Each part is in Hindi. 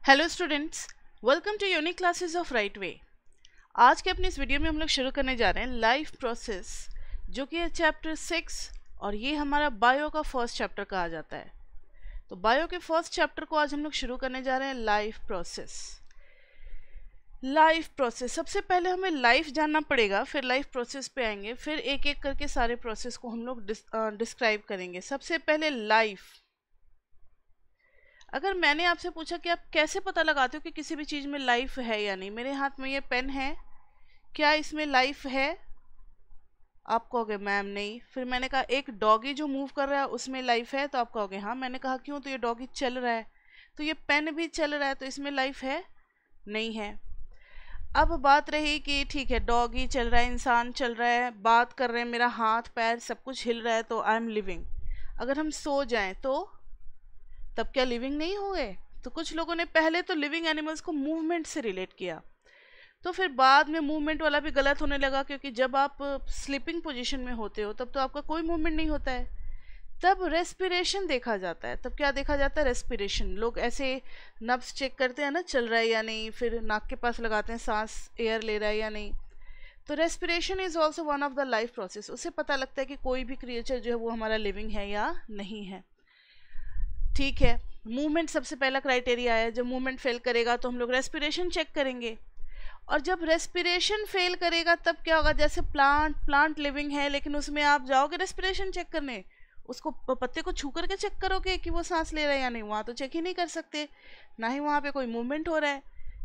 Hello students, welcome to unique classes of right way. आज के अपनी इस वीडियो में हम लोग शुरू करने जा रहे हैं लाइफ प्रोसेस, जो कि है चैप्टर 6 और ये हमारा बायो का फर्स्ट चैप्टर कहा जाता है। तो बायो के फर्स्ट चैप्टर को आज हम लोग शुरू करने जा रहे हैं लाइफ प्रोसेस। लाइफ प्रोसेस, सबसे पहले हमें लाइफ जानना पड़ेगा, फिर लाइफ प्रोसेस पे आएंगे, फिर एक एक करके सारे प्रोसेस को हम लोग डिस्क्राइब करेंगे। सबसे पहले लाइफ। अगर मैंने आपसे पूछा कि आप कैसे पता लगाते हो कि किसी भी चीज़ में लाइफ है या नहीं, मेरे हाथ में ये पेन है, क्या इसमें लाइफ है? आप कहोगे मैम नहीं। फिर मैंने कहा एक डॉगी जो मूव कर रहा है उसमें लाइफ है, तो आप कहोगे हाँ। मैंने कहा क्यों? तो ये डॉगी चल रहा है, तो ये पेन भी चल रहा है, तो इसमें लाइफ है? नहीं है। अब बात रही कि ठीक है, डॉगी चल रहा है, इंसान चल रहा है, बात कर रहे हैं, मेरा हाथ पैर सब कुछ हिल रहा है, तो आई एम लिविंग। अगर हम सो जाएं तो तब क्या लिविंग नहीं हो गए? तो कुछ लोगों ने पहले तो लिविंग एनिमल्स को मूवमेंट से रिलेट किया, तो फिर बाद में मूवमेंट वाला भी गलत होने लगा, क्योंकि जब आप स्लीपिंग पोजीशन में होते हो तब तो आपका कोई मूवमेंट नहीं होता है, तब रेस्पिरेशन देखा जाता है। तब क्या देखा जाता है? रेस्पिरेशन। लोग ऐसे नब्स चेक करते हैं ना, चल रहा है या नहीं, फिर नाक के पास लगाते हैं, सांस एयर ले रहा है या नहीं। तो respiration is also one of the life process. उससे पता लगता है कि कोई भी क्रिएचर जो है वो हमारा लिविंग है या नहीं है। ठीक है, मूवमेंट सबसे पहला क्राइटेरिया है। जब मूवमेंट फेल करेगा तो हम लोग रेस्पिरेशन चेक करेंगे, और जब रेस्पिरेशन फेल करेगा तब क्या होगा? जैसे प्लांट लिविंग है, लेकिन उसमें आप जाओगे रेस्पिरेशन चेक करने, उसको पत्ते को छू करके चेक करोगे कि वो सांस ले रहा है या नहीं? वहाँ तो चेक ही नहीं कर सकते, ना ही वहाँ पे कोई मूवमेंट हो रहा है।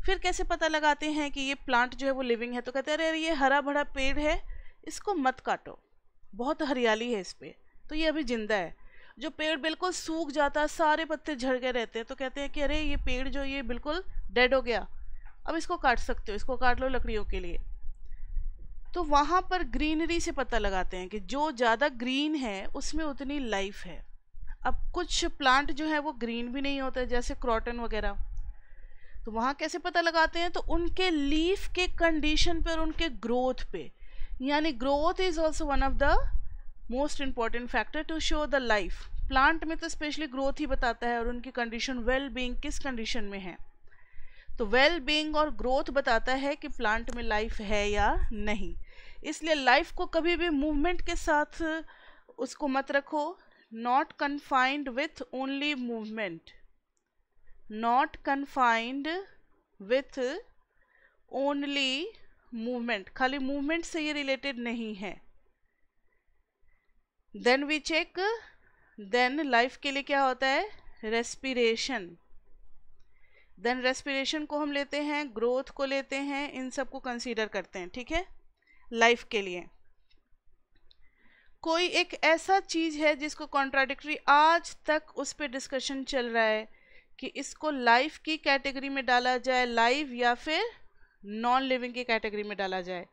फिर कैसे पता लगाते हैं कि ये प्लांट जो है वो लिविंग है? तो कहते हैं अरे ये हरा भरा पेड़ है, इसको मत काटो, बहुत हरियाली है इस पे, तो ये अभी जिंदा है। जो पेड़ बिल्कुल सूख जाता है, सारे पत्ते झड़ गए रहते हैं, तो कहते हैं कि अरे ये पेड़ जो ये बिल्कुल डेड हो गया, अब इसको काट सकते हो, इसको काट लो लकड़ियों के लिए। तो वहाँ पर ग्रीनरी से पता लगाते हैं कि जो ज़्यादा ग्रीन है उसमें उतनी लाइफ है। अब कुछ प्लांट जो है वो ग्रीन भी नहीं होते, जैसे क्रॉटन वगैरह, तो वहाँ कैसे पता लगाते हैं? तो उनके लीफ के कंडीशन पर, उनके ग्रोथ पे, यानी growth is also one of the most important factor to show the life. Plant में तो स्पेशली ग्रोथ ही बताता है, और उनकी कंडीशन वेल बीइंग किस कंडीशन में है, तो वेल बीइंग और ग्रोथ बताता है कि प्लांट में लाइफ है या नहीं। इसलिए लाइफ को कभी भी मूवमेंट के साथ उसको मत रखो। Not confined with only movement, not confined with only movement, खाली मूवमेंट से ये रिलेटेड नहीं है। Then we check, then life के लिए क्या होता है? रेस्पिरेशन। देन रेस्पिरेशन को हम लेते हैं, ग्रोथ को लेते हैं, इन सब को कंसीडर करते हैं। ठीक है, लाइफ के लिए कोई एक ऐसा चीज है जिसको कॉन्ट्राडिक्टरी आज तक उस पर डिस्कशन चल रहा है कि इसको लाइफ की कैटेगरी में डाला जाए, लाइव या फिर नॉन लिविंग की कैटेगरी में डाला जाए,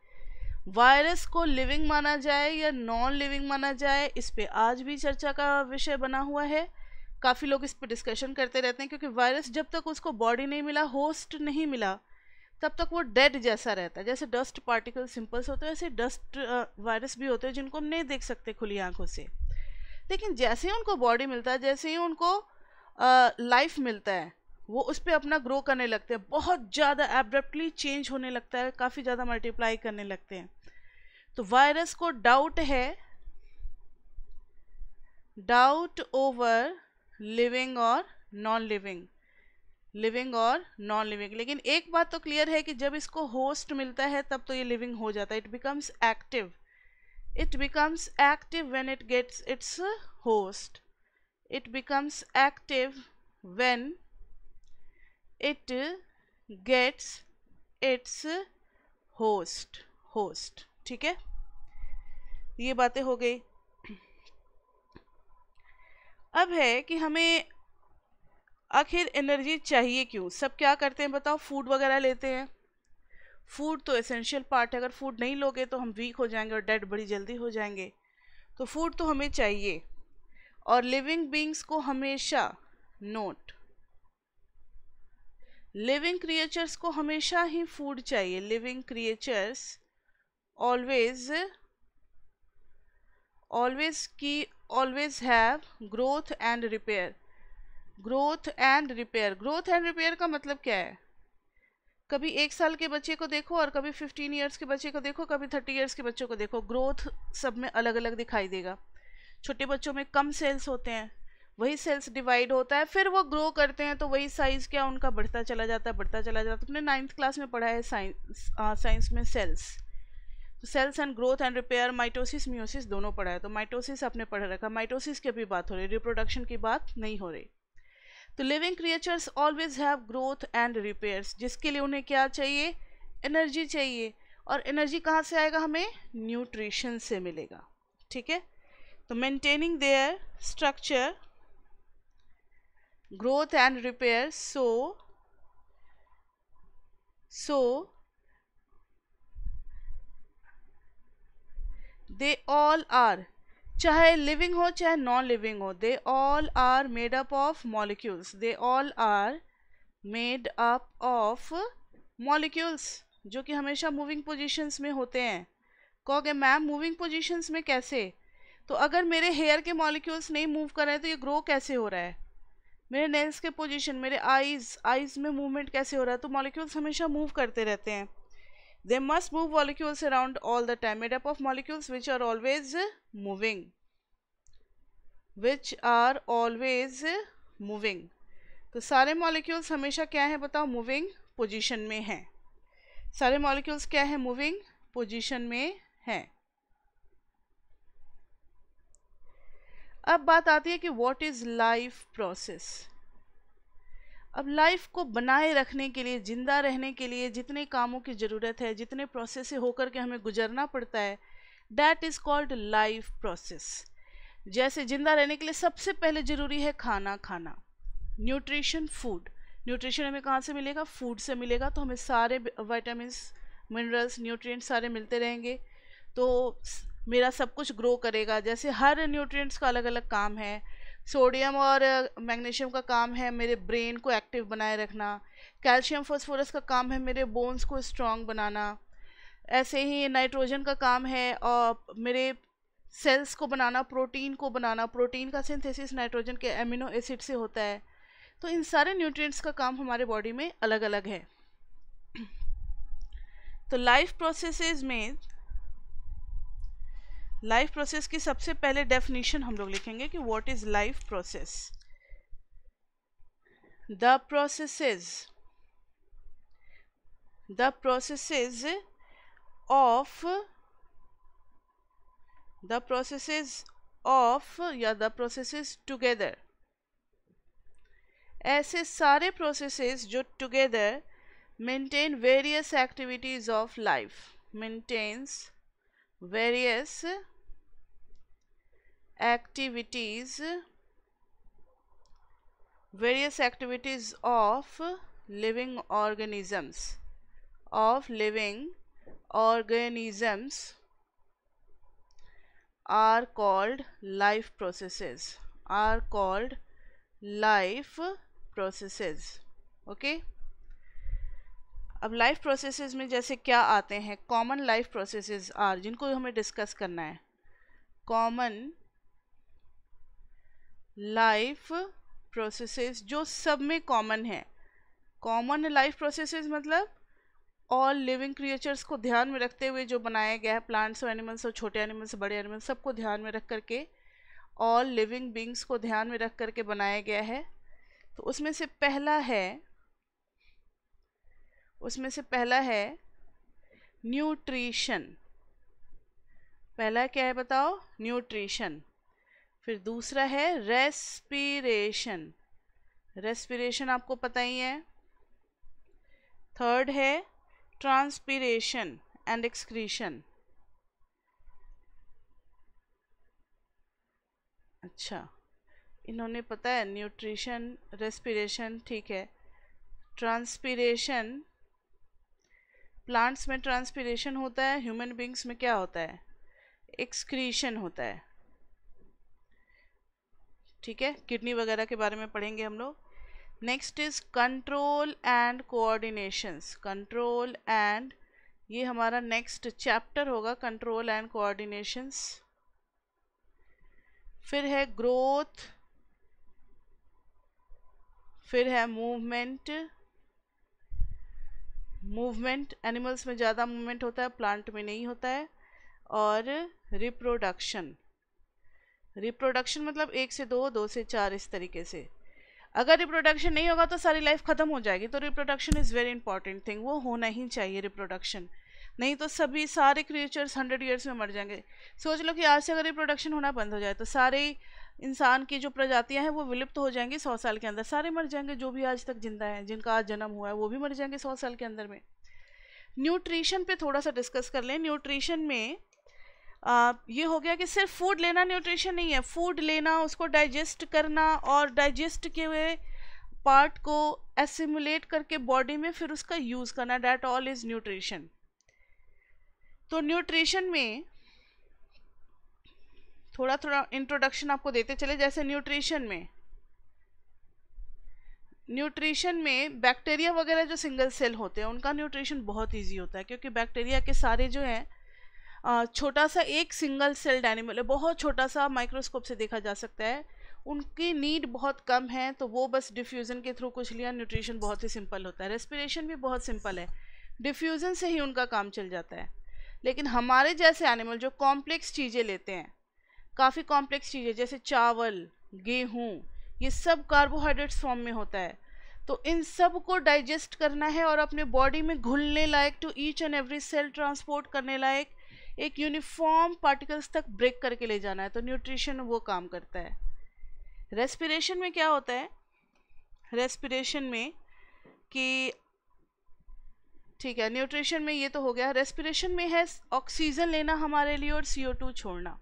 वायरस को लिविंग माना जाए या नॉन लिविंग माना जाए, इस पे आज भी चर्चा का विषय बना हुआ है। काफ़ी लोग इस पे डिस्कशन करते रहते हैं, क्योंकि वायरस जब तक उसको बॉडी नहीं मिला, होस्ट नहीं मिला, तब तक वो डेड जैसा रहता है। जैसे डस्ट पार्टिकल सिंपल्स होते हैं, ऐसे डस्ट वायरस भी होते हैं जिनको हम नहीं देख सकते खुली आंखों से, लेकिन जैसे ही उनको बॉडी मिलता है, जैसे ही उनको लाइफ मिलता है, वो उस पर अपना ग्रो करने लगते हैं, बहुत ज़्यादा एब्रप्टली चेंज होने लगता है, काफ़ी ज़्यादा मल्टीप्लाई करने लगते हैं। तो वायरस को डाउट है, डाउट ओवर लिविंग और नॉन लिविंग, लिविंग और नॉन लिविंग। लेकिन एक बात तो क्लियर है कि जब इसको होस्ट मिलता है तब तो ये लिविंग हो जाता है, it becomes active, it becomes active when it gets its host, it becomes active when it gets its host. ठीक है, ये बातें हो गई। अब है कि हमें आखिर एनर्जी चाहिए क्यों? सब क्या करते हैं बताओ? फूड वगैरह लेते हैं। फूड तो एसेंशियल पार्ट है, अगर फूड नहीं लोगे तो हम वीक हो जाएंगे और डेड बड़ी जल्दी हो जाएंगे, तो फूड तो हमें चाहिए। और लिविंग बीइंग्स को हमेशा, नोट, लिविंग क्रिएचर्स को हमेशा ही फूड चाहिए। Living creatures always have growth and repair. Growth and repair. Growth and repair का मतलब क्या है? कभी 1 साल के बच्चे को देखो और कभी 15 ईयर्स के बच्चे को देखो, कभी 30 ईयर्स के बच्चों को देखो, ग्रोथ सब में अलग अलग दिखाई देगा। छोटे बच्चों में कम सेल्स होते हैं, वही सेल्स डिवाइड होता है, फिर वो ग्रो करते हैं तो वही साइज क्या उनका बढ़ता चला जाता है, बढ़ता चला जाता है। तुमने 9th क्लास में पढ़ा है साइंस में सेल्स। तो cells and growth and repair, mitosis meiosis दोनों पढ़ा है। तो माइटोसिस आपने पढ़ रखा, माइटोसिस की भी बात हो रही, रिप्रोडक्शन की बात नहीं हो रही। तो living creatures always have growth and repairs, जिसके लिए उन्हें क्या चाहिए? एनर्जी चाहिए। और एनर्जी कहाँ से आएगा? हमें न्यूट्रिशन से मिलेगा। ठीक है, तो maintaining their structure, growth and repair, so they all are, चाहे लिविंग हो चाहे नॉन लिविंग हो, they all are made up of molecules, they all are made up of molecules, जो कि हमेशा मूविंग पोजीशंस में होते हैं। कहोगे मैम मूविंग पोजीशंस में कैसे? तो अगर मेरे हेयर के मॉलिक्यूल्स नहीं मूव कर रहे हैं तो ये ग्रो कैसे हो रहा है? मेरे नेल्स के पोजीशन, मेरे आईज में मूवमेंट कैसे हो रहा है? तो मॉलिक्यूल्स हमेशा मूव करते रहते हैं। They must move molecules around all the time, made up of molecules which are always moving, which are always moving. तो सारे मॉलिक्यूल्स हमेशा क्या है बताओ? मूविंग पोजीशन में हैं। सारे मॉलिक्यूल्स क्या है? मूविंग पोजीशन में हैं। अब बात आती है कि व्हाट इज लाइफ प्रोसेस। अब लाइफ को बनाए रखने के लिए, जिंदा रहने के लिए जितने कामों की ज़रूरत है, जितने प्रोसेस से होकर के हमें गुजरना पड़ता है, that is called life process. जैसे जिंदा रहने के लिए सबसे पहले ज़रूरी है खाना खाना, न्यूट्रिशन, फूड। न्यूट्रिशन हमें कहाँ से मिलेगा? फूड से मिलेगा। तो हमें सारे विटामिन, मिनरल्स, न्यूट्रिएंट्स सारे मिलते रहेंगे तो मेरा सब कुछ ग्रो करेगा। जैसे हर न्यूट्रिएंट्स का अलग अलग काम है। सोडियम और मैग्नीशियम का काम है मेरे ब्रेन को एक्टिव बनाए रखना। कैल्शियम फास्फोरस का काम है मेरे बोन्स को स्ट्रांग बनाना। ऐसे ही नाइट्रोजन का काम है और मेरे सेल्स को बनाना, प्रोटीन को बनाना। प्रोटीन का सिंथेसिस नाइट्रोजन के एमिनो एसिड से होता है। तो इन सारे न्यूट्रिएंट्स का काम हमारे बॉडी में अलग अलग है। तो लाइफ प्रोसेसेस में, लाइफ प्रोसेस की सबसे पहले डेफिनेशन हम लोग लिखेंगे कि what is life process. The processes या द प्रोसेसेस टुगेदर, ऐसे सारे प्रोसेसेस जो together maintain various activities of life, maintains various activities of living organisms, are called life processes, okay। अब लाइफ प्रोसेसेस में जैसे क्या आते हैं? कॉमन लाइफ प्रोसेसेस आर, जिनको हमें डिस्कस करना है। कॉमन लाइफ प्रोसेसेस जो सब में कॉमन है। कॉमन लाइफ प्रोसेसेस मतलब ऑल लिविंग क्रिएचर्स को ध्यान में रखते हुए जो बनाया गया है, प्लांट्स और एनिमल्स और छोटे एनिमल्स, बड़े एनिमल्स, सबको ध्यान में रख करके, ऑल लिविंग बींग्स को ध्यान में रख करके बनाया गया है। तो उसमें से पहला है न्यूट्रिशन। पहला क्या है बताओ? न्यूट्रिशन। फिर दूसरा है रेस्पिरेशन, रेस्पिरेशन आपको पता ही है। थर्ड है ट्रांसपिरेशन एंड एक्सक्रीशन। अच्छा, इन्होंने पता है न्यूट्रिशन, रेस्पिरेशन, ठीक है। ट्रांसपिरेशन, प्लांट्स में ट्रांसपिरेशन होता है, ह्यूमन बींग्स में क्या होता है? एक्सक्रीशन होता है। ठीक है, किडनी वगैरह के बारे में पढ़ेंगे हम लोग। Next is control and coordinations. Control and, ये हमारा नेक्स्ट चैप्टर होगा, कंट्रोल एंड कोऑर्डिनेशंस। फिर है ग्रोथ फिर है मूवमेंट, मूवमेंट एनिमल्स में ज़्यादा मूवमेंट होता है, प्लांट में नहीं होता है। और रिप्रोडक्शन, रिप्रोडक्शन मतलब 1 से 2, 2 से 4, इस तरीके से। अगर रिप्रोडक्शन नहीं होगा तो सारी लाइफ खत्म हो जाएगी। तो reproduction is very important thing, वो होना ही चाहिए रिप्रोडक्शन, नहीं तो सभी सारे क्रिएचर्स 100 ईयर्स में मर जाएंगे। सोच लो कि आज से अगर रिप्रोडक्शन होना बंद हो जाए तो सारे इंसान की जो प्रजातियां हैं वो विलुप्त हो जाएंगी 100 साल के अंदर, सारे मर जाएंगे जो भी आज तक जिंदा हैं, जिनका आज जन्म हुआ है वो भी मर जाएंगे 100 साल के अंदर में। न्यूट्रिशन पे थोड़ा सा डिस्कस कर लें। न्यूट्रिशन में ये हो गया कि सिर्फ फूड लेना न्यूट्रिशन नहीं है, फूड लेना, उसको डाइजेस्ट करना और डाइजेस्ट के हुए पार्ट को एसिमुलेट करके बॉडी में फिर उसका यूज़ करना, दैट ऑल इज न्यूट्रिशन। तो न्यूट्रिशन में थोड़ा थोड़ा इंट्रोडक्शन आपको देते चले। जैसे न्यूट्रिशन में बैक्टीरिया वगैरह जो सिंगल सेल होते हैं उनका न्यूट्रिशन बहुत इजी होता है, क्योंकि बैक्टीरिया के सारे जो हैं छोटा सा एक सिंगल सेल्ड एनिमल है, बहुत छोटा सा, माइक्रोस्कोप से देखा जा सकता है, उनकी नीड बहुत कम है, तो वो बस डिफ्यूज़न के थ्रू कुछ लिया, न्यूट्रिशन बहुत ही सिंपल होता है। रेस्पिरेशन भी बहुत सिंपल है, डिफ्यूज़न से ही उनका काम चल जाता है। लेकिन हमारे जैसे एनिमल जो कॉम्प्लेक्स चीज़ें लेते हैं, काफ़ी कॉम्प्लेक्स चीज़ें जैसे चावल, गेहूँ, ये सब कार्बोहाइड्रेट्स फॉर्म में होता है, तो इन सब को डाइजेस्ट करना है और अपने बॉडी में घुलने लायक, to each and every cell transport करने लायक एक यूनिफॉर्म पार्टिकल्स तक ब्रेक करके ले जाना है, तो न्यूट्रिशन वो काम करता है। रेस्पिरेशन में क्या होता है, रेस्पिरेशन में कि ठीक है, न्यूट्रिशन में ये तो हो गया। रेस्पिरेशन में है ऑक्सीजन लेना हमारे लिए और CO2 छोड़ना।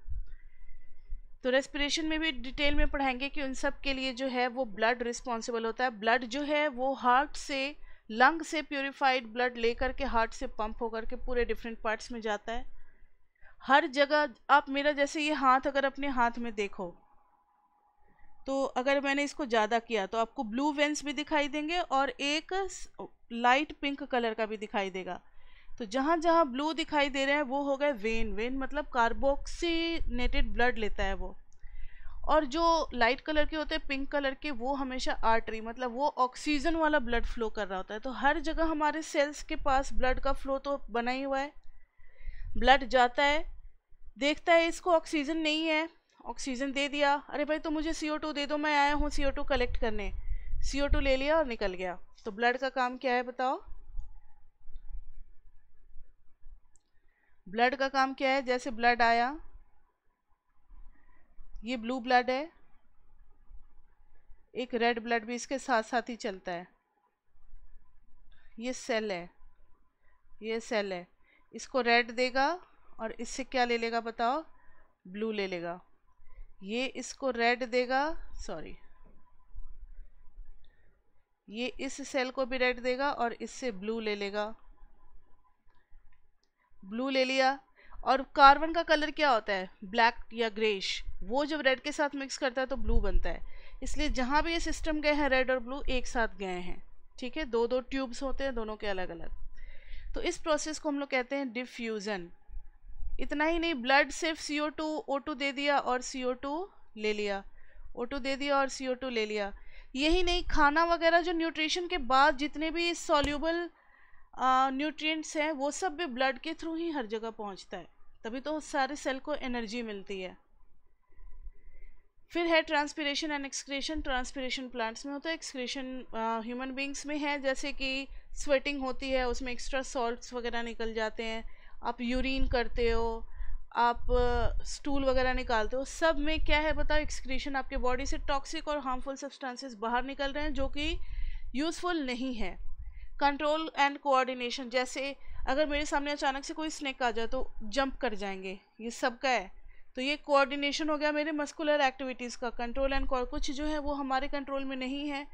तो रेस्पिरेशन में भी डिटेल में पढ़ाएंगे कि उन सब के लिए जो है वो ब्लड रिस्पॉन्सिबल होता है। ब्लड जो है वो हार्ट से, लंग से प्योरीफाइड ब्लड लेकर के हार्ट से पंप होकर के पूरे डिफरेंट पार्ट्स में जाता है। हर जगह आप मेरा जैसे ये हाथ अगर अपने हाथ में देखो, तो अगर मैंने इसको ज़्यादा किया तो आपको ब्लू वेंस भी दिखाई देंगे और एक लाइट पिंक कलर का भी दिखाई देगा। तो जहाँ जहाँ ब्लू दिखाई दे रहे हैं वो हो गए वेन, वेन मतलब कार्बोक्सीनेटेड ब्लड लेता है वो। और जो लाइट कलर के होते हैं, पिंक कलर के, वो हमेशा आर्टरी, मतलब वो ऑक्सीजन वाला ब्लड फ्लो कर रहा होता है। तो हर जगह हमारे सेल्स के पास ब्लड का फ्लो तो बना ही हुआ है। ब्लड जाता है, देखता है इसको ऑक्सीजन नहीं है, ऑक्सीजन दे दिया, अरे भाई तो मुझे CO2 दे दो, मैं आया हूँ CO2 कलेक्ट करने, CO2 ले लिया और निकल गया। तो ब्लड का काम क्या है बताओ, ब्लड का काम क्या है? जैसे ब्लड आया, ये ब्लू ब्लड है, एक रेड ब्लड भी इसके साथ साथ ही चलता है, ये सेल है, ये सेल है, इसको रेड देगा और इससे क्या ले लेगा बताओ, ब्लू ले लेगा। ये इसको रेड देगा, सॉरी, ये इस सेल को भी रेड देगा और इससे ब्लू ले लेगा, ब्लू ले लिया। और कार्बन का कलर क्या होता है, ब्लैक या ग्रेश, वो जब रेड के साथ मिक्स करता है तो ब्लू बनता है। इसलिए जहाँ भी ये सिस्टम गए हैं रेड और ब्लू एक साथ गए हैं, ठीक है, दो दो ट्यूब्स होते हैं दोनों के अलग अलग। तो इस प्रोसेस को हम लोग कहते हैं डिफ्यूज़न। इतना ही नहीं, ब्लड सिर्फ CO2 O2 दे दिया और CO2 ले लिया, O2 दे दिया और CO2 ले लिया। यही नहीं, खाना वगैरह जो न्यूट्रिशन के बाद जितने भी सॉल्यूबल न्यूट्रिएंट्स हैं वो सब भी ब्लड के थ्रू ही हर जगह पहुंचता है, तभी तो सारे सेल को एनर्जी मिलती है। फिर है transpiration and excretion. Transpiration plants में होता है, एक्सक्रीशन ह्यूमन बींग्स में है, जैसे कि स्वेटिंग होती है उसमें एक्स्ट्रा सॉल्ट्स वगैरह निकल जाते हैं, आप यूरिन करते हो, आप स्टूल वगैरह निकालते हो, सब में क्या है बताओ, एक्सक्रीशन। आपके बॉडी से टॉक्सिक और हार्मफुल सब्सटेंसेस बाहर निकल रहे हैं जो कि यूज़फुल नहीं है। कंट्रोल एंड कोऑर्डिनेशन, जैसे अगर मेरे सामने अचानक से कोई स्नेक आ जाए तो जंप कर जाएंगे, ये सब का है, तो ये कोऑर्डिनेशन हो गया मेरे मस्कुलर एक्टिविटीज़ का। कंट्रोल एंड कुछ जो है वो हमारे कंट्रोल में नहीं है,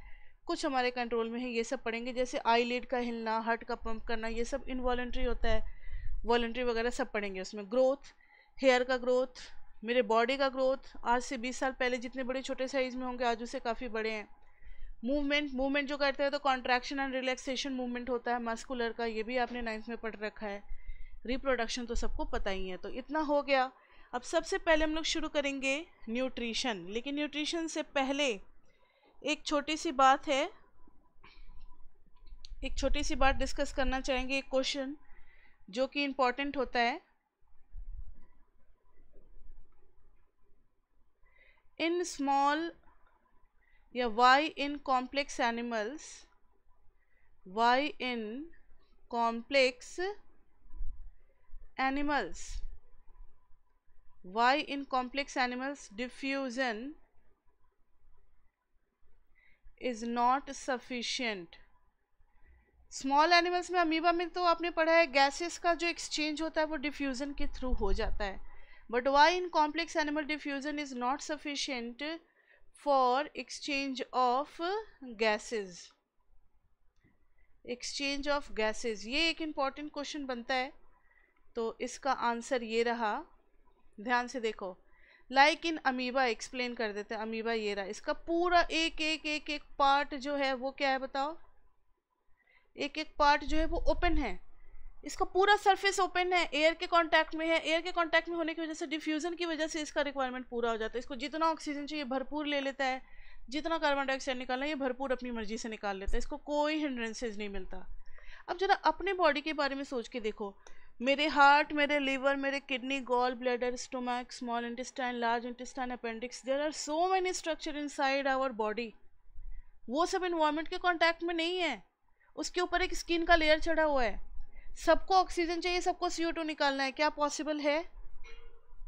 कुछ हमारे कंट्रोल में है, ये सब पढ़ेंगे। जैसे आईलिड का हिलना, हार्ट का पंप करना, ये सब इनवॉलंटरी होता है, वॉलंटरी वगैरह सब पढ़ेंगे उसमें। ग्रोथ, हेयर का ग्रोथ, मेरे बॉडी का ग्रोथ, आज से 20 साल पहले जितने बड़े छोटे साइज़ में होंगे आज उससे काफ़ी बड़े हैं। मूवमेंट, मूवमेंट जो करते हैं तो कॉन्ट्रैक्शन एंड रिलैक्सेशन मूवमेंट होता है मस्कुलर का, ये भी आपने 9th में पढ़ रखा है। रिप्रोडक्शन तो सबको पता ही है। तो इतना हो गया। अब सबसे पहले हम लोग शुरू करेंगे न्यूट्रिशन, लेकिन न्यूट्रिशन से पहले एक छोटी सी बात है, एक छोटी सी बात डिस्कस करना चाहेंगे, एक क्वेश्चन जो कि इम्पोर्टेंट होता है। इन स्मॉल या why in complex animals, why in complex animals, why in complex animals diffusion is not sufficient. Small animals में, अमीबा में तो आपने पढ़ा है गैसेस का जो एक्सचेंज होता है वो डिफ्यूजन के थ्रू हो जाता है, but why in complex animal diffusion is not sufficient for exchange of gases, exchange of gases. ये एक इम्पॉर्टेंट क्वेश्चन बनता है, तो इसका आंसर ये रहा। ध्यान से देखो, लाइक इन अमीबा एक्सप्लेन कर देते हैं। अमीबा ये रहा, इसका पूरा एक एक एक एक पार्ट जो है वो क्या है बताओ, एक एक पार्ट जो है वो ओपन है, इसका पूरा सरफेस ओपन है, एयर के कांटेक्ट में है। एयर के कांटेक्ट में होने की वजह से, डिफ्यूजन की वजह से इसका रिक्वायरमेंट पूरा हो जाता है। इसको जितना ऑक्सीजन चाहिए भरपूर ले लेता है, जितना कार्बन डाइऑक्साइड निकालना है ये भरपूर अपनी मर्जी से निकाल लेता है, इसको कोई हिंड्रेंसेज नहीं मिलता। अब जरा अपने बॉडी के बारे में सोच के देखो, मेरे हार्ट, मेरे लीवर, मेरे kidney, gall bladder, stomach, small intestine, large intestine, appendix, there are so many structure inside our body. वो सब इन्वायरमेंट के कांटेक्ट में नहीं है, उसके ऊपर एक स्किन का लेयर चढ़ा हुआ है। सबको ऑक्सीजन चाहिए, सबको CO2 निकालना है, क्या पॉसिबल है?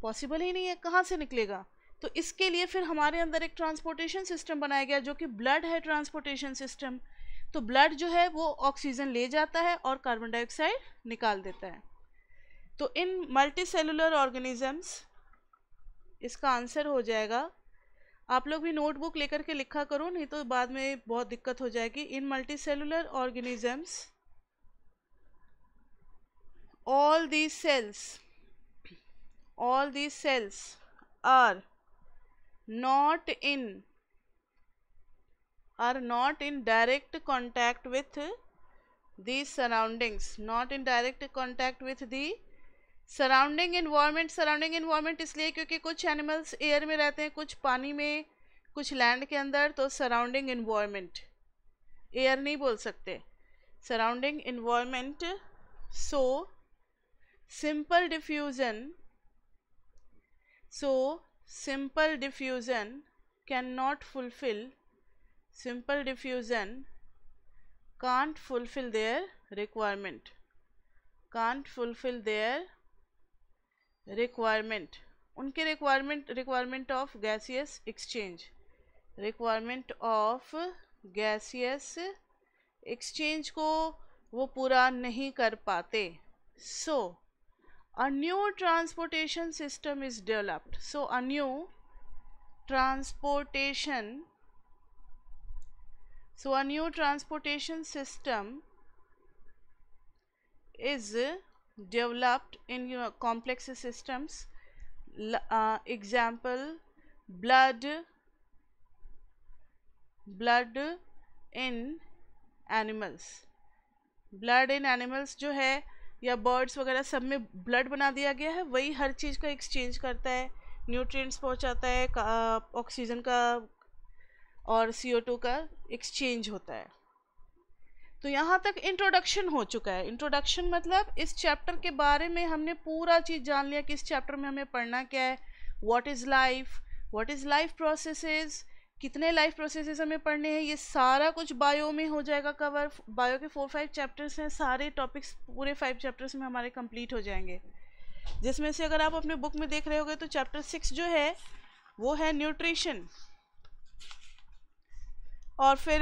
पॉसिबल ही नहीं है, कहाँ से निकलेगा? तो इसके लिए फिर हमारे अंदर एक ट्रांसपोर्टेशन सिस्टम बनाया गया जो कि ब्लड है, ट्रांसपोर्टेशन सिस्टम। तो ब्लड जो है वो ऑक्सीजन ले जाता है और कार्बन डाइऑक्साइड निकाल देता है। तो इन मल्टी सेलुलर ऑर्गेनिजम्स, इसका आंसर हो जाएगा, आप लोग भी नोटबुक लेकर के लिखा करो, नहीं तो बाद में बहुत दिक्कत हो जाएगी। In multicellular organisms all these cells are not in direct contact with the surroundings, not in direct contact with the surrounding environment। surrounding environment इसलिए क्योंकि कुछ एनिमल्स एयर में रहते हैं, कुछ पानी में, कुछ लैंड के अंदर, तो सराउंडिंग एनवायरनमेंट, एयर नहीं बोल सकते, surrounding environment. So simple diffusion cannot fulfill, simple diffusion can't fulfill their requirement, can't fulfill their requirement, उनके requirement of gaseous exchange, requirement of gaseous exchange को वो पूरा नहीं कर पाते। So a new transportation system is developed, so a new transportation system is developed in complex systems। Example, blood in animals, blood in animals जो है या बर्ड्स वगैरह सब में ब्लड बना दिया गया है, वही हर चीज़ का एक्सचेंज करता है, न्यूट्रिएंट्स पहुंचाता है, ऑक्सीजन का और CO2 का एक्सचेंज होता है। तो यहाँ तक इंट्रोडक्शन हो चुका है। इंट्रोडक्शन मतलब इस चैप्टर के बारे में हमने पूरा चीज़ जान लिया कि इस चैप्टर में हमें पढ़ना क्या है, व्हाट इज़ लाइफ प्रोसेसेस, कितने लाइफ प्रोसेसेस हमें पढ़ने हैं, ये सारा कुछ बायो में हो जाएगा कवर। बायो के 4-5 चैप्टर्स हैं, सारे टॉपिक्स पूरे 5 चैप्टर्स में हमारे कंप्लीट हो जाएंगे, जिसमें से अगर आप अपने बुक में देख रहे होगे तो चैप्टर 6 जो है वो है न्यूट्रिशन, और फिर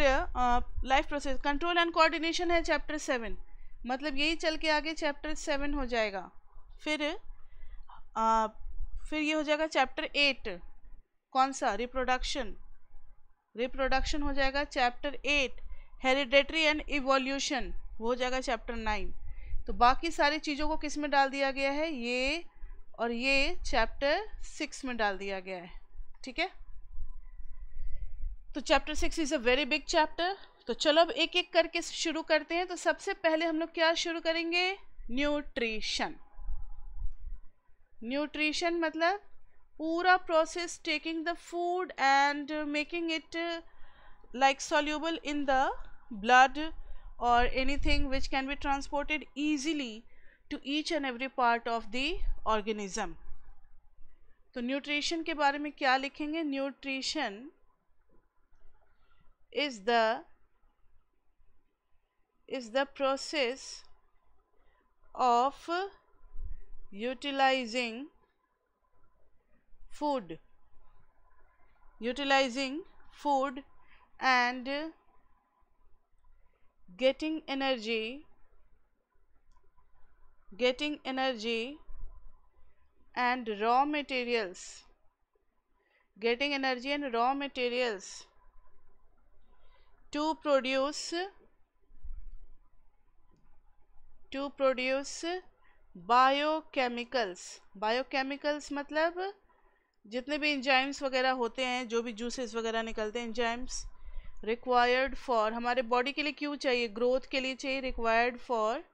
life process, control and coordination है चैप्टर 7, मतलब यही चल के आगे चैप्टर 7 हो जाएगा। फिर ये हो जाएगा चैप्टर 8, कौन सा, रिप्रोडक्शन हो जाएगा चैप्टर 8, हेरिडेटरी एंड इवोल्यूशन वो हो जाएगा चैप्टर 9। तो बाकी सारी चीज़ों को किस में डाल दिया गया है, ये और ये चैप्टर 6 में डाल दिया गया है, ठीक है। तो chapter 6 is a very big chapter. तो चलो अब एक एक करके शुरू करते हैं। तो सबसे पहले हम लोग क्या शुरू करेंगे, न्यूट्रिशन। न्यूट्रिशन मतलब पूरा process taking the food and making it like soluble in the blood or anything which can be transported easily to each and every part of the organism. तो न्यूट्रिशन के बारे में क्या लिखेंगे? Nutrition is the process of utilizing food and getting energy and raw materials to produce biochemicals मतलब जितने भी एंजाइम्स वगैरह होते हैं, जो भी जूसेस वगैरह निकलते हैं, एंजाइम्स रिक्वायर्ड फॉर, हमारे बॉडी के लिए क्यों चाहिए? ग्रोथ के लिए चाहिए, रिक्वायर्ड फॉर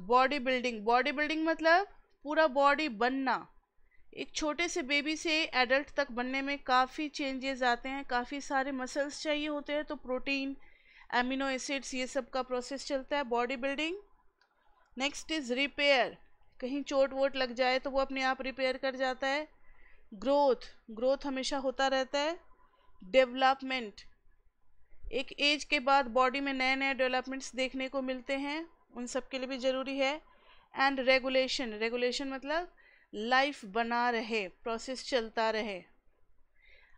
बॉडी बिल्डिंग मतलब पूरा बॉडी बनना। एक छोटे से बेबी से एडल्ट तक बनने में काफ़ी चेंजेस आते हैं, काफ़ी सारे मसल्स चाहिए होते हैं, तो प्रोटीन, एमिनो एसिड्स, ये सब का प्रोसेस चलता है, body building. Next is repair, कहीं चोट वोट लग जाए तो वो अपने आप रिपेयर कर जाता है। ग्रोथ हमेशा होता रहता है। डेवलपमेंट, एक एज के बाद बॉडी में नए नए डेवलपमेंट्स देखने को मिलते हैं, उन सब के लिए भी ज़रूरी है। एंड रेगुलेशन मतलब लाइफ बना रहे, प्रोसेस चलता रहे।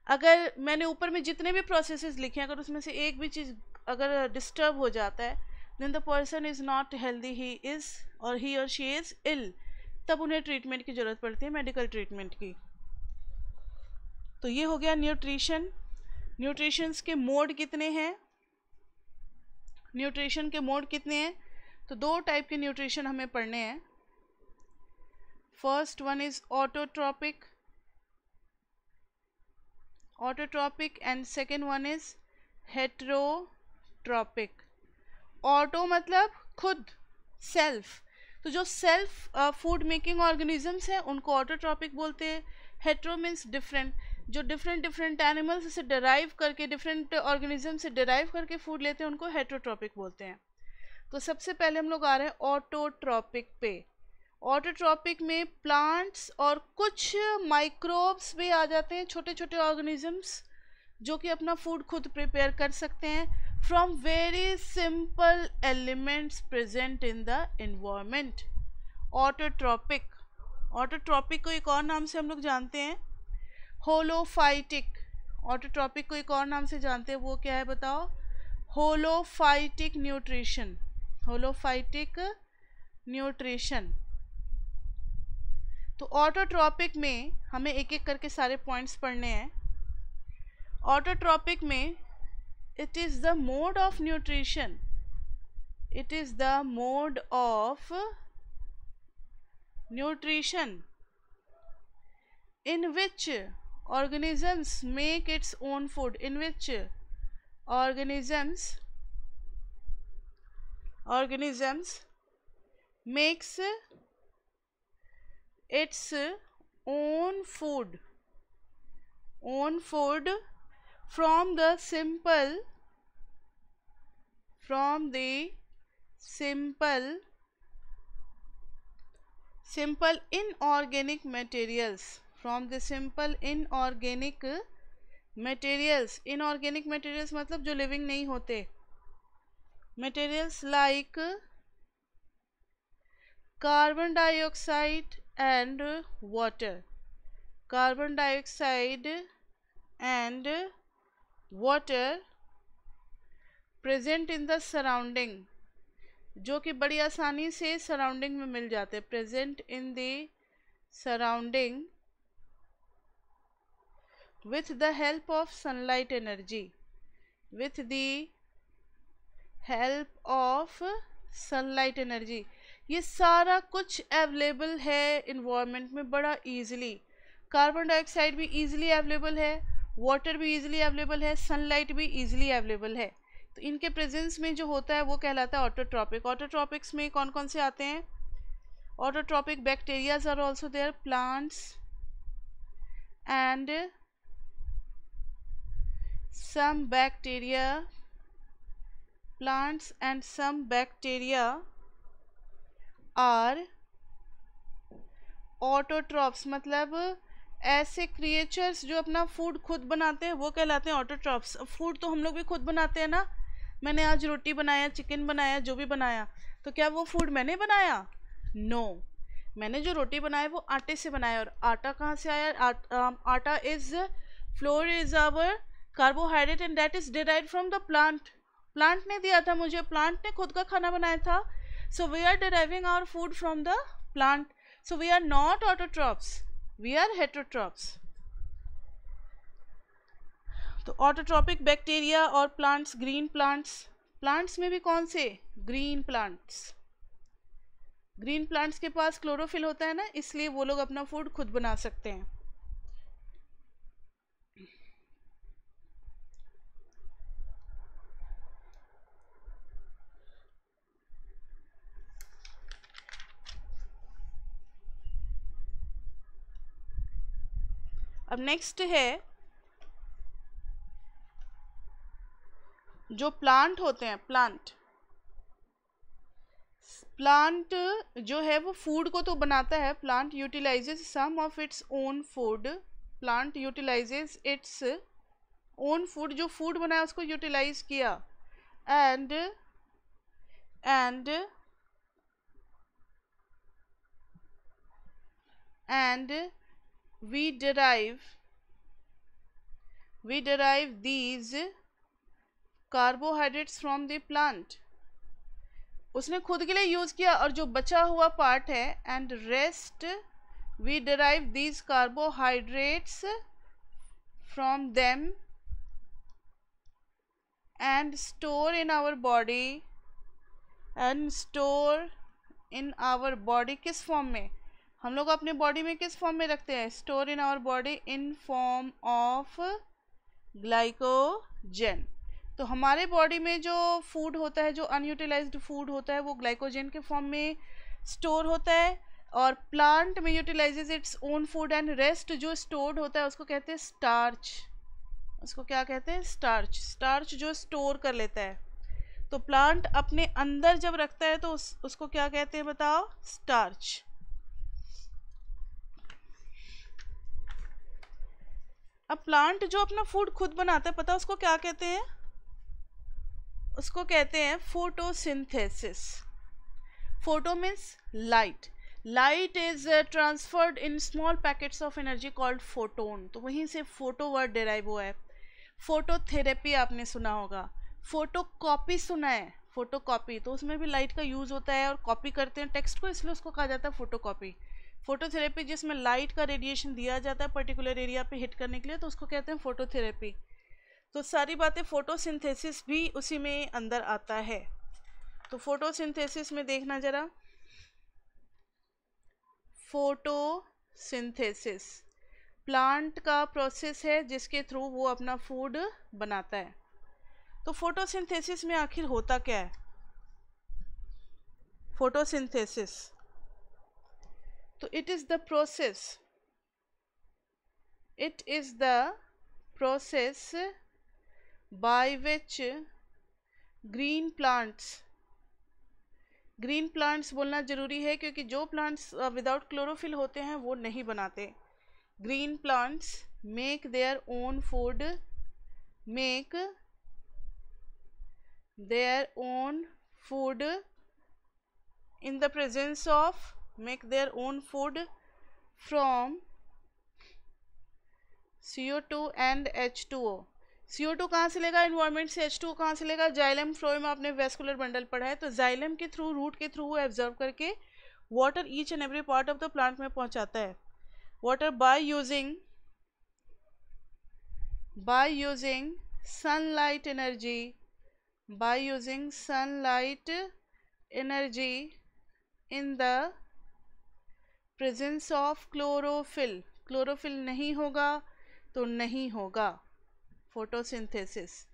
अगर मैंने ऊपर में जितने भी प्रोसेसेस लिखे हैं, अगर उसमें से एक भी चीज़ अगर डिस्टर्ब हो जाता है, then the person is not healthy, he और शी इज़ इल, तब उन्हें ट्रीटमेंट की ज़रूरत पड़ती है, मेडिकल ट्रीटमेंट की। तो ये हो गया न्यूट्रिशन। न्यूट्रिशंस के मोड कितने हैं? तो दो टाइप के न्यूट्रिशन हमें पढ़ने हैं। First one is autotrophic and second one is heterotrophic. Auto मतलब खुद, सेल्फ, तो जो सेल्फ फूड मेकिंग ऑर्गेनिजम्स हैं उनको ऑटोट्रॉपिक बोलते हैं। हेटेरो मीन्स डिफरेंट, जो डिफरेंट एनिमल्स से डिराइव करके, डिफरेंट ऑर्गेनिज्म से डिराइव करके फूड लेते हैं, उनको हेटेरोट्रॉपिक बोलते हैं। तो सबसे पहले हम लोग आ रहे हैं ऑटोट्रॉपिक पे। ऑटोट्रॉपिक में प्लांट्स और कुछ माइक्रोब्स भी आ जाते हैं, छोटे छोटे ऑर्गेनिजम्स जो कि अपना फूड खुद प्रिपेयर कर सकते हैं from very simple elements present in the environment. Autotrophic को एक और नाम से हम लोग जानते हैं होलोफाइटिक। ऑटोट्रॉपिक को एक और नाम से जानते हैं, वो क्या है बताओ? होलोफाइटिक न्यूट्रिशन। तो ऑटोट्रॉपिक में हमें एक एक करके सारे पॉइंट्स पढ़ने हैं। ऑटोट्रॉपिक में it is the mode of nutrition in which organisms make its own food, in which organisms makes its own food from the simple inorganic materials, inorganic materials मतलब जो लिविंग नहीं होते, materials like carbon dioxide and water present in the surrounding, जो कि बड़ी आसानी से सराउंडिंग में मिल जाते हैं। Present in the surrounding with the help of sunlight energy, ये सारा कुछ अवेलेबल है इन्वायरमेंट में बड़ा इजीली। कार्बन डाइऑक्साइड भी इजीली अवेलेबल है, वाटर भी इजीली अवेलेबल है, सनलाइट भी इजीली अवेलेबल है। तो इनके प्रेजेंस में जो होता है वो कहलाता है ऑटोट्रॉपिक। ऑटोट्रॉपिक्स में कौन कौन से आते हैं? Autotrophic bacterias are also there, plants and some bacteria plants and some bacteria are autotrophs, मतलब ऐसे क्रिएचर्स जो अपना फूड खुद बनाते हैं वो कहलाते हैं ऑटोट्रॉफ्स। फूड तो हम लोग भी खुद बनाते हैं ना। मैंने आज रोटी बनाया, चिकन बनाया, जो भी बनाया, तो क्या वो फूड मैंने बनाया? नो। मैंने जो रोटी बनाया वो आटे से बनाया। और आटा कहाँ से आया? आटा is, flour is our carbohydrate and that is derived from the plant. Plant ने दिया था मुझे, प्लांट ने खुद का खाना बनाया था। So we are deriving our food from the plant. So we are not autotrophs, we are heterotrophs. तो ऑटोट्रॉपिक बैक्टीरिया और प्लांट्स, ग्रीन प्लांट्स। प्लांट्स में भी कौन से? Green plants. ग्रीन प्लांट्स के पास क्लोरोफिल होता है ना, इसलिए वो लोग अपना फूड खुद बना सकते हैं। अब नेक्स्ट है, जो प्लांट होते हैं, प्लांट जो है वो फूड को तो बनाता है। Plant utilizes some of its own food. Plant utilizes its own food, जो फूड बनाया उसको यूटिलाइज किया। And we derive these carbohydrates from the plant। उसने खुद के लिए यूज किया और जो बचा हुआ पार्ट है, and rest we derive these carbohydrates from them and store in our body, किस फॉर्म में? हम लोग अपने बॉडी में किस फॉर्म में रखते हैं? Store in our body in form of glycogen. तो हमारे बॉडी में जो फूड होता है, जो अनयूटिलाइज्ड फूड होता है, वो ग्लाइकोजन के फॉर्म में स्टोर होता है। और प्लांट में utilises it's own food and rest जो स्टोर्ड होता है उसको कहते हैं स्टार्च। उसको क्या कहते हैं? स्टार्च। स्टार्च जो स्टोर कर लेता है। तो प्लांट अपने अंदर जब रखता है तो उसको क्या कहते हैं बताओ? स्टार्च। अब प्लांट जो अपना फूड खुद बनाता है, पता उसको क्या कहते हैं? उसको कहते हैं photosynthesis. Photo means light. Light is transferred in small packets of energy called photon. तो वहीं से फोटो वर्ड डिराइव हुआ है। फोटोथेरेपी आपने सुना होगा, फोटोकॉपी सुना है, फोटोकॉपी, तो उसमें भी लाइट का यूज होता है और कॉपी करते हैं टेक्स्ट को, इसलिए उसको कहा जाता है फोटोकॉपी। फोटोथेरेपी जिसमें लाइट का रेडिएशन दिया जाता है पर्टिकुलर एरिया पे हिट करने के लिए, तो उसको कहते हैं फोटोथेरेपी। तो सारी बातें, फोटोसिंथेसिस भी उसी में अंदर आता है। तो फोटोसिंथेसिस में देखना जरा, फोटोसिंथेसिस प्लांट का प्रोसेस है जिसके थ्रू वो अपना फूड बनाता है। तो फोटोसिंथेसिस में आखिर होता क्या है? फोटोसिंथेसिस, तो it is the process by which green plants बोलना जरूरी है, क्योंकि जो प्लांट्स विदाउट क्लोरोफिल होते हैं वो नहीं बनाते। Green plants make their own food in the presence of make their own food from CO2 and H2O। CO2 कहाँ से लेगा? इन्वायरमेंट से। H2O कहाँ से लेगा? Xylem phloem. आपने वेस्कुलर बंडल पढ़ा है, तो जाइलम के थ्रू, रूट के थ्रू वो एब्जॉर्ब करके water each and every part of the plant में पहुंचाता है। Water by using sunlight energy in the presence of chlorophyll नहीं होगा तो नहीं होगा फोटोसिंथेसिस।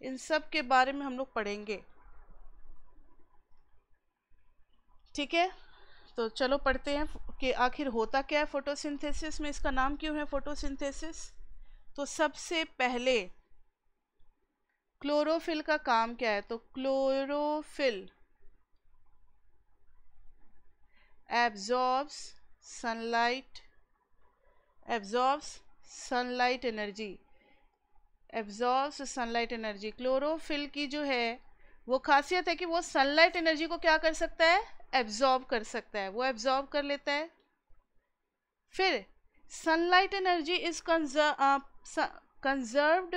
इन सब के बारे में हम लोग पढ़ेंगे, ठीक है? तो चलो पढ़ते हैं कि आखिर होता क्या है फोटोसिंथेसिस में, इसका नाम क्यों है फोटोसिंथेसिस। तो सबसे पहले क्लोरोफिल का काम क्या है? तो chlorophyll absorbs sunlight, absorbs sunlight energy, absorbs sunlight energy। Chlorophyll की जो है वो खासियत है कि वो सनलाइट एनर्जी को क्या कर सकता है? एब्जॉर्ब कर सकता है, वो एब्जॉर्ब कर लेता है। फिर sunlight energy is conserved,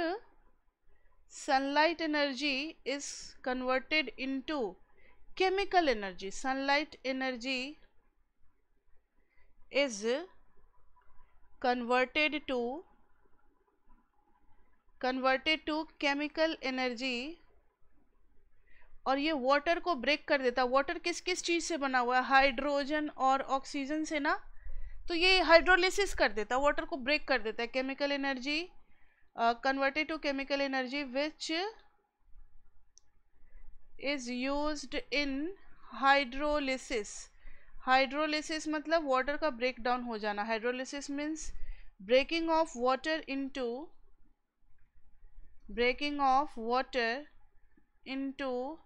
sunlight energy is converted into chemical energy, sunlight energy is converted to chemical energy, और ये वाटर को ब्रेक कर देता है। वाटर किस किस चीज से बना हुआ है? हाइड्रोजन और ऑक्सीजन से ना, तो ये हाइड्रोलिसिस कर देता है, वाटर को ब्रेक कर देता है। Chemical energy converted to chemical energy which is used in hydrolysis। Hydrolysis मतलब वाटर का ब्रेक डाउन हो जाना। Hydrolysis means breaking of water into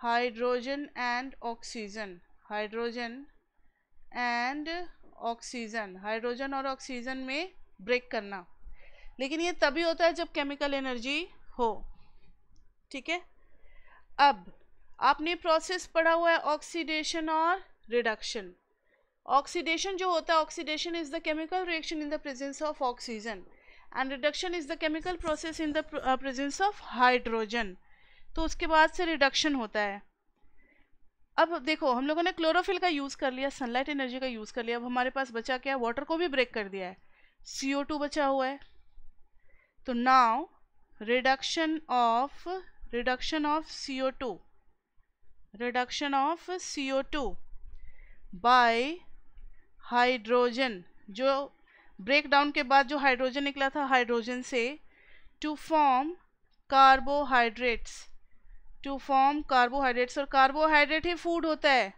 hydrogen and oxygen, hydrogen और ऑक्सीजन में ब्रेक करना। लेकिन ये तभी होता है जब केमिकल एनर्जी हो, ठीक है। अब आपने प्रोसेस पढ़ा हुआ है ऑक्सीडेशन और रिडक्शन। ऑक्सीडेशन जो होता है, oxidation is the chemical reaction in the presence of oxygen and reduction is the chemical process in the presence of hydrogen. तो उसके बाद से रिडक्शन होता है। अब देखो हम लोगों ने क्लोरोफिल का यूज कर लिया, सनलाइट एनर्जी का यूज कर लिया। अब हमारे पास बचा क्या? वाटर को भी ब्रेक कर दिया है, CO2 बचा हुआ है। तो now reduction of CO2 by hydrogen, जो ब्रेक डाउन के बाद जो हाइड्रोजन निकला था हाइड्रोजन से, टू फॉर्म कार्बोहाइड्रेट्स, और कार्बोहाइड्रेट ही फूड होता है।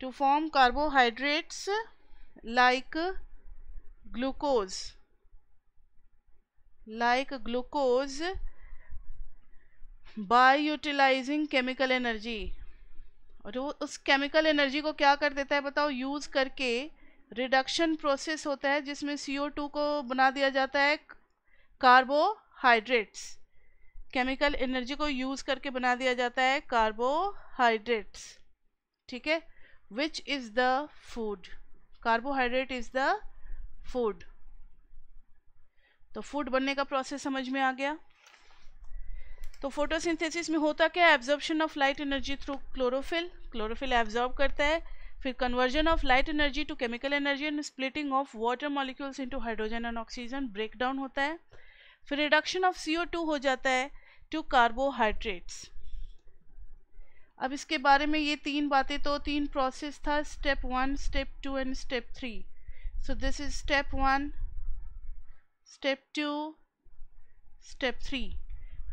To form carbohydrates like glucose by utilising chemical energy. और वो उस केमिकल एनर्जी को क्या कर देता है बताओ? यूज करके रिडक्शन प्रोसेस होता है जिसमें CO2 को बना दिया जाता है कार्बोहाइड्रेट्स। केमिकल एनर्जी को यूज करके बना दिया जाता है कार्बोहाइड्रेट्स, ठीक है। Which is the food? Carbohydrate is the food. तो फूड बनने का प्रोसेस समझ में आ गया। तो फोटोसिंथेसिस में होता क्या है? Absorption of light energy through chlorophyll absorb करता है। फिर conversion of light energy to chemical energy and splitting of water molecules into hydrogen and oxygen, break down होता है। फिर रिडक्शन ऑफ CO2 हो जाता है टू कार्बोहाइड्रेट्स। अब इसके बारे में ये तीन बातें, तो तीन प्रोसेस था, step 1, step 2 and step 3। So this is step 1, step 2, step 3।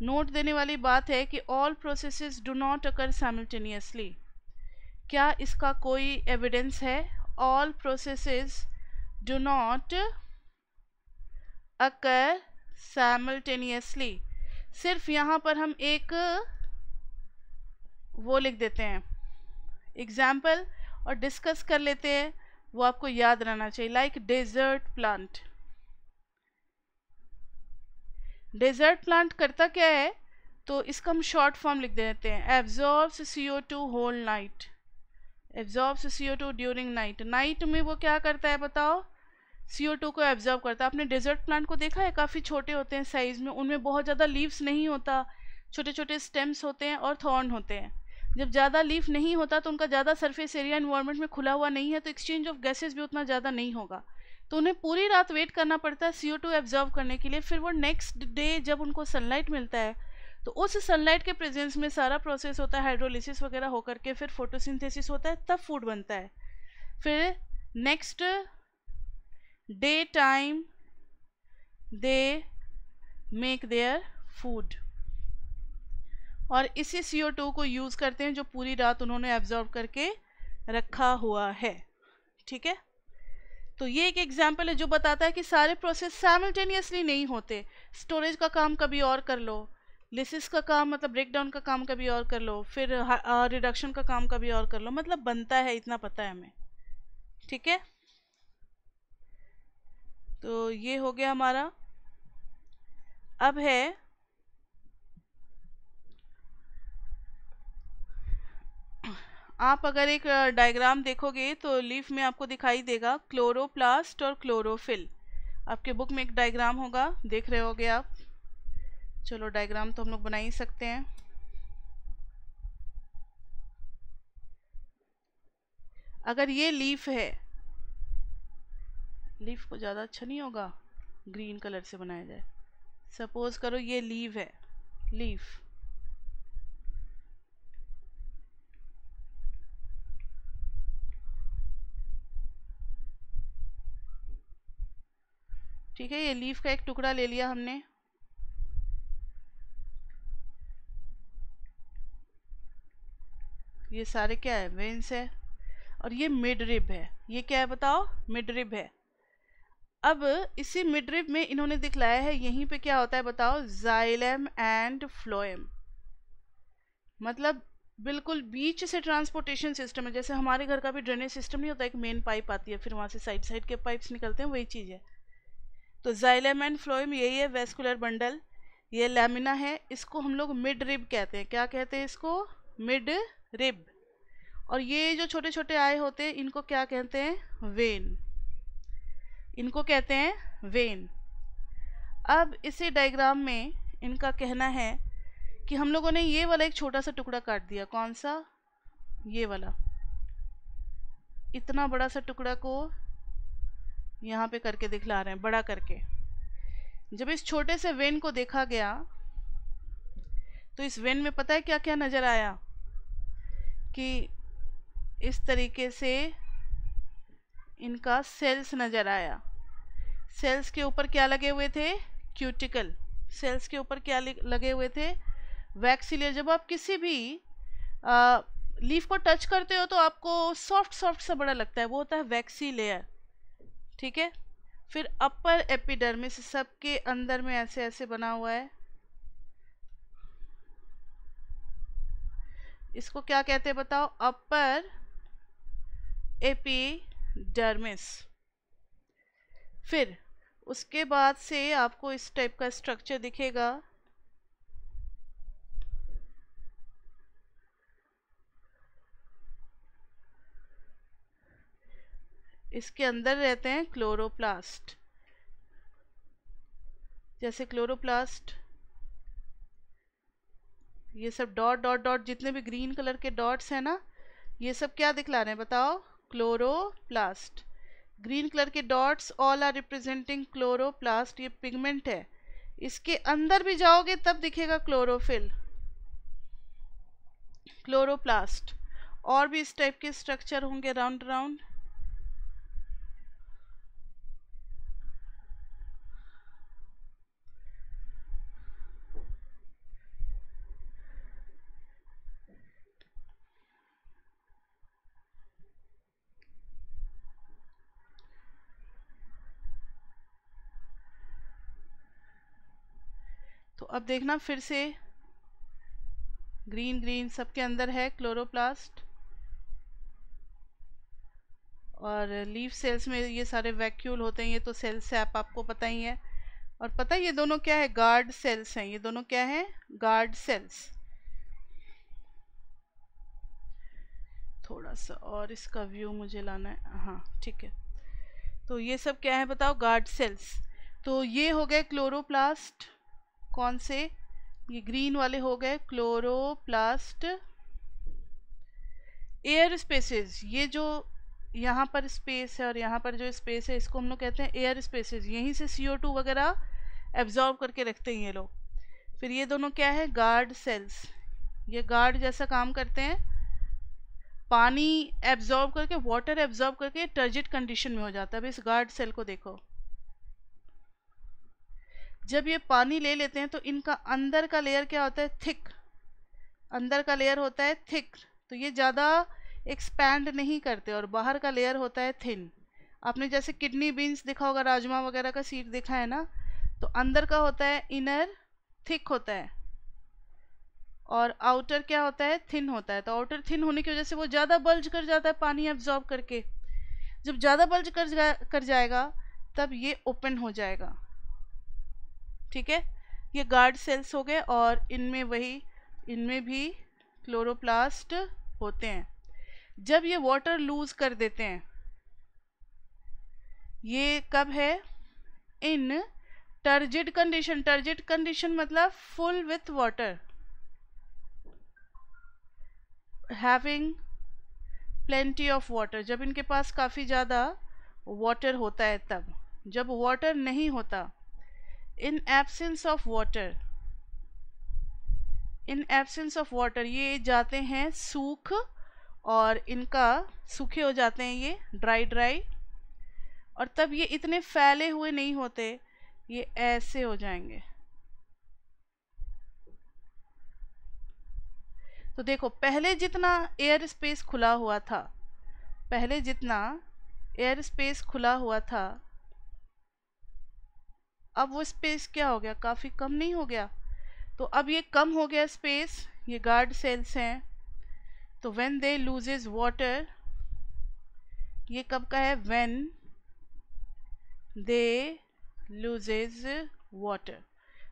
Note देने वाली बात है कि all processes do not occur simultaneously. क्या इसका कोई एविडेंस है? All processes do not occur simultaneously. सिर्फ यहाँ पर हम एक वो लिख देते हैं एग्जाम्पल और डिस्कस कर लेते हैं, वो आपको याद रहना चाहिए। Like desert plant. Desert plant करता क्या है? तो इसका हम शॉर्ट फॉर्म लिख देते हैं, absorbs CO2 whole night, absorbs CO2 during night. Night में वो क्या करता है बताओ? CO2 को एब्जॉर्ब करता है। आपने डेजर्ट प्लांट को देखा है, काफ़ी छोटे होते हैं साइज में, उनमें बहुत ज़्यादा लीव्स नहीं होता, छोटे छोटे स्टेम्स होते हैं और थॉर्न होते हैं। जब ज़्यादा लीफ नहीं होता तो उनका ज़्यादा सरफेस एरिया एनवायरनमेंट में खुला हुआ नहीं है, तो एक्सचेंज ऑफ गैसेज भी उतना ज़्यादा नहीं होगा, तो उन्हें पूरी रात वेट करना पड़ता है CO2 एब्जॉर्ब करने के लिए। फिर वो नेक्स्ट डे जब उनको सनलाइट मिलता है तो उस सनलाइट के प्रेजेंस में सारा प्रोसेस होता है, हाइड्रोलिसिस वगैरह होकर के फिर फोटोसिंथेसिस होता है, तब फूड बनता है। फिर next day time they make their food, और इसी CO2 को यूज़ करते हैं जो पूरी रात उन्होंने एब्जॉर्ब करके रखा हुआ है, ठीक है। तो ये एक एग्जाम्पल है जो बताता है कि सारे प्रोसेस साइमल्टेनियसली नहीं होते। स्टोरेज का काम कभी और कर लो, लिसिस का काम मतलब ब्रेक डाउन का काम कभी और कर लो, फिर रिडक्शन का काम कभी और कर लो, मतलब बनता है, इतना पता है हमें। ठीक है, तो ये हो गया हमारा। अब है आप अगर एक डायग्राम देखोगे तो लीफ में आपको दिखाई देगा क्लोरोप्लास्ट और क्लोरोफिल। आपके बुक में एक डायग्राम होगा, देख रहे होगे आप। चलो डायग्राम तो हम लोग बना ही सकते हैं। अगर ये लीफ है, लीफ को ज़्यादा अच्छा नहीं होगा ग्रीन कलर से बनाया जाए। सपोज करो ये लीव है, लीफ। ठीक है, ये लीफ का एक टुकड़ा ले लिया हमने। ये सारे क्या है, वेन्स है। और ये मिड रिब है। ये क्या है बताओ, मिड रिब है। अब इसी मिड रिब में इन्होंने दिखलाया है यहीं पे क्या होता है बताओ, जाइलम एंड फ्लोएम। मतलब बिल्कुल बीच से ट्रांसपोर्टेशन सिस्टम है। जैसे हमारे घर का भी ड्रेनेज सिस्टम नहीं होता, एक मेन पाइप आती है, फिर वहां से साइड साइड के पाइप्स निकलते हैं, वही चीज है। तो जाइलम एंड फ्लोएम यही है, वेस्कुलर बंडल। ये लैमिना है, इसको हम लोग मिड रिब कहते हैं। क्या कहते हैं इसको, मिड रिब। और ये जो छोटे छोटे आए होते हैं इनको क्या कहते हैं, वेन। इनको कहते हैं वेन। अब इसी डायग्राम में इनका कहना है कि हम लोगों ने ये वाला एक छोटा सा टुकड़ा काट दिया। कौन सा, ये वाला। इतना बड़ा सा टुकड़ा को यहाँ पे करके दिखला रहे हैं, बड़ा करके। जब इस छोटे से वेन को देखा गया तो इस वेन में पता है क्या क्या नजर आया, कि इस तरीके से इनका सेल्स नजर आया। सेल्स के ऊपर क्या लगे हुए थे, क्यूटिकल। सेल्स के ऊपर क्या लगे हुए थे, वैक्सी लेयर। जब आप किसी भी लीफ को टच करते हो तो आपको सॉफ्ट सॉफ्ट सा बड़ा लगता है, वो होता है वैक्सी लेयर। ठीक है, फिर अपर एपिडर्मिस सबके अंदर में ऐसे ऐसे बना हुआ है। इसको क्या कहते हैं बताओ, अपर एपिडर्मिस। फिर उसके बाद से आपको इस टाइप का स्ट्रक्चर दिखेगा। इसके अंदर रहते हैं क्लोरोप्लास्ट। जैसे क्लोरोप्लास्ट, ये सब डॉट डॉट डॉट, जितने भी ग्रीन कलर के डॉट्स हैं ना, ये सब क्या दिखला रहे हैं बताओ, क्लोरोप्लास्ट। ग्रीन कलर के dots all are representing chloroplast. ये पिगमेंट है। इसके अंदर भी जाओगे तब दिखेगा क्लोरोफिल, क्लोरोप्लास्ट। और भी इस टाइप के स्ट्रक्चर होंगे राउंड राउंड। तो अब देखना फिर से, ग्रीन ग्रीन सबके अंदर है क्लोरोप्लास्ट। और लीफ सेल्स में ये सारे वैक्यूल होते हैं, ये तो सेल सैप आपको पता ही है। और पता है ये दोनों क्या है, गार्ड सेल्स हैं। ये दोनों क्या है, गार्ड सेल्स। थोड़ा सा और इसका व्यू मुझे लाना है, हाँ ठीक है। तो ये सब क्या है बताओ, गार्ड सेल्स। तो ये हो गए क्लोरोप्लास्ट। कौन से, ये ग्रीन वाले हो गए क्लोरोप्लास्ट। एयर स्पेसेस, ये जो यहाँ पर स्पेस है और यहाँ पर जो स्पेस है, इसको हम लोग कहते हैं एयर स्पेसेस। यहीं से CO2 वगैरह एब्जॉर्ब करके रखते हैं ये लोग। फिर ये दोनों क्या है, गार्ड सेल्स। ये गार्ड जैसा काम करते हैं, पानी एब्जॉर्ब करके, वाटर एब्जॉर्ब करके टर्जिड कंडीशन में हो जाता है। अब इस गार्ड सेल को देखो, जब ये पानी ले लेते हैं तो इनका अंदर का लेयर क्या होता है, थिक। अंदर का लेयर होता है थिक, तो ये ज़्यादा एक्सपैंड नहीं करते। और बाहर का लेयर होता है थिन। आपने जैसे किडनी बीन्स देखा होगा, राजमा वगैरह का सीड देखा है ना, तो अंदर का होता है इनर थिक होता है, और आउटर क्या होता है, थिन होता है। तो आउटर थिन होने की वजह से वो ज़्यादा बल्ज कर जाता है पानी एब्जॉर्ब करके। जब ज़्यादा बल्ज कर जाएगा तब ये ओपन हो जाएगा। ठीक है, ये गार्ड सेल्स हो गए और इनमें भी क्लोरोप्लास्ट होते हैं। जब ये वाटर लूज कर देते हैं, ये कब है, इन टर्जिड कंडीशन। टर्जिड कंडीशन मतलब full with water, having plenty of water. जब इनके पास काफ़ी ज़्यादा वाटर होता है तब। जब वाटर नहीं होता, in absence of water, in absence of water ये जाते हैं सूख, और इनका सूखे हो जाते हैं ये, ड्राई। और तब ये इतने फैले हुए नहीं होते, ये ऐसे हो जाएंगे। तो देखो, पहले जितना एयर स्पेस खुला हुआ था, पहले जितना एयर स्पेस खुला हुआ था, अब वो स्पेस क्या हो गया, काफ़ी कम नहीं हो गया। तो अब ये कम हो गया स्पेस, ये गार्ड सेल्स हैं। तो व्हेन दे लूजेस वाटर, ये कब का है, व्हेन दे लूजेस वाटर।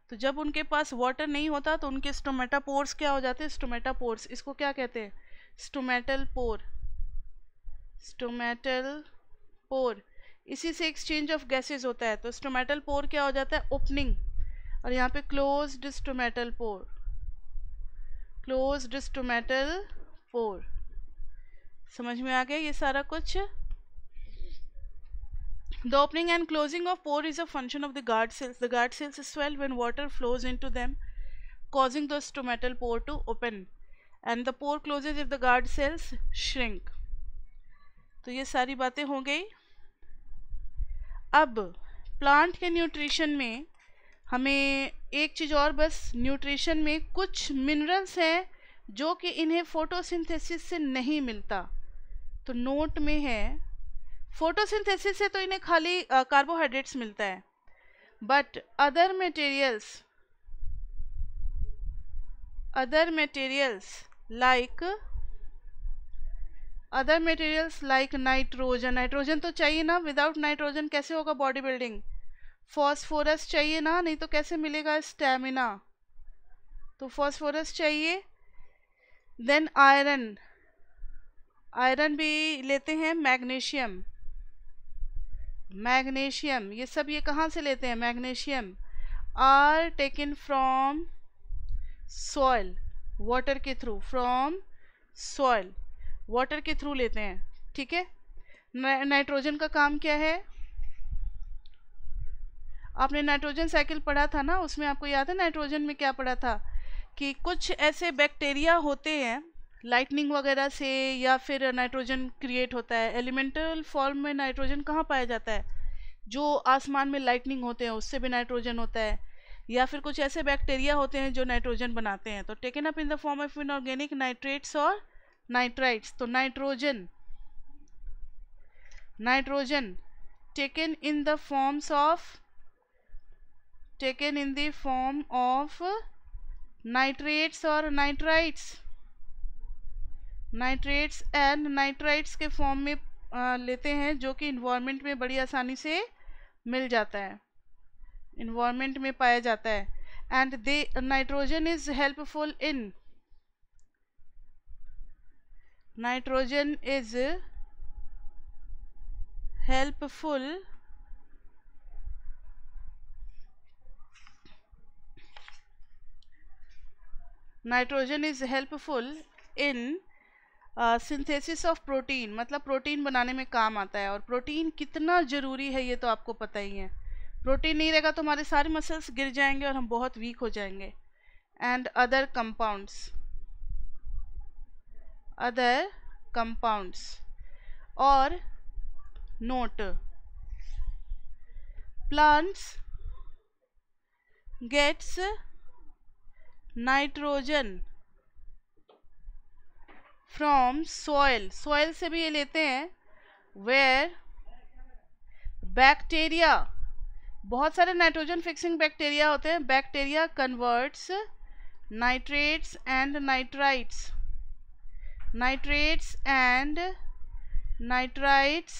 तो जब उनके पास वाटर नहीं होता तो उनके स्टोमेटापोर्स क्या हो जाते हैं, स्टोमेटापोर्स। इसको क्या कहते हैं, स्टोमेटल पोर, स्टोमेटल पोर। इसी से एक्सचेंज ऑफ गैसेस होता है। तो स्टोमेटल पोर क्या हो जाता है, ओपनिंग, और यहाँ पे closed stomatal pore, closed stomatal pore. समझ में आ गया ये सारा कुछ। The opening and closing of pore is a function of the guard cells. The guard cells swell when water flows into them, causing the stomatal pore to open, and the pore closes if the guard cells shrink. तो ये सारी बातें हो गई। अब प्लांट के न्यूट्रिशन में हमें एक चीज़ और, बस न्यूट्रिशन में कुछ मिनरल्स हैं जो कि इन्हें फोटोसिंथेसिस से नहीं मिलता। तो नोट में है, फोटोसिंथेसिस से तो इन्हें खाली कार्बोहाइड्रेट्स मिलता है, but other materials like nitrogen. Nitrogen तो चाहिए ना, विदाउट नाइट्रोजन कैसे होगा बॉडी बिल्डिंग। फॉस्फोरस चाहिए ना, नहीं तो कैसे मिलेगा स्टैमिना। तो फॉस्फोरस चाहिए। देन आयरन, आयरन भी लेते हैं। मैग्नीशियम, मैग्नीशियम ये सब ये कहाँ से लेते हैं, magnesium are taken from soil, water के थ्रू, फ्रॉम सॉइल, वाटर के थ्रू लेते हैं। ठीक है। नाइट्रोजन का काम क्या है, आपने नाइट्रोजन साइकिल पढ़ा था ना, उसमें आपको याद है नाइट्रोजन में क्या पढ़ा था, कि कुछ ऐसे बैक्टीरिया होते हैं लाइटनिंग वगैरह से, या फिर नाइट्रोजन क्रिएट होता है। एलिमेंटल फॉर्म में नाइट्रोजन कहाँ पाया जाता है, जो आसमान में लाइटनिंग होते हैं उससे भी नाइट्रोजन होता है, या फिर कुछ ऐसे बैक्टीरिया होते हैं जो नाइट्रोजन बनाते हैं। तो taken up in the form of inorganic nitrates और नाइट्राइट्स। तो nitrogen taken in the form of nitrates और नाइट्राइट्स, नाइट्रेट्स एंड नाइट्राइट्स के फॉर्म में लेते हैं, जो कि इन्वायरमेंट में बड़ी आसानी से मिल जाता है, इन्वायरमेंट में पाया जाता है। And they nitrogen is helpful in, nitrogen is helpful in synthesis of protein, मतलब प्रोटीन बनाने में काम आता है। और प्रोटीन कितना ज़रूरी है ये तो आपको पता ही है। प्रोटीन नहीं रहेगा तो हमारे सारे मसल्स गिर जाएंगे और हम बहुत वीक हो जाएंगे। एंड अदर कंपाउंड्स और note, plants gets nitrogen from soil, soil से भी ये लेते हैं। वेयर बैक्टीरिया, बहुत सारे नाइट्रोजन फिक्सिंग बैक्टीरिया होते हैं, bacteria converts nitrates and nitrites, nitrates and nitrites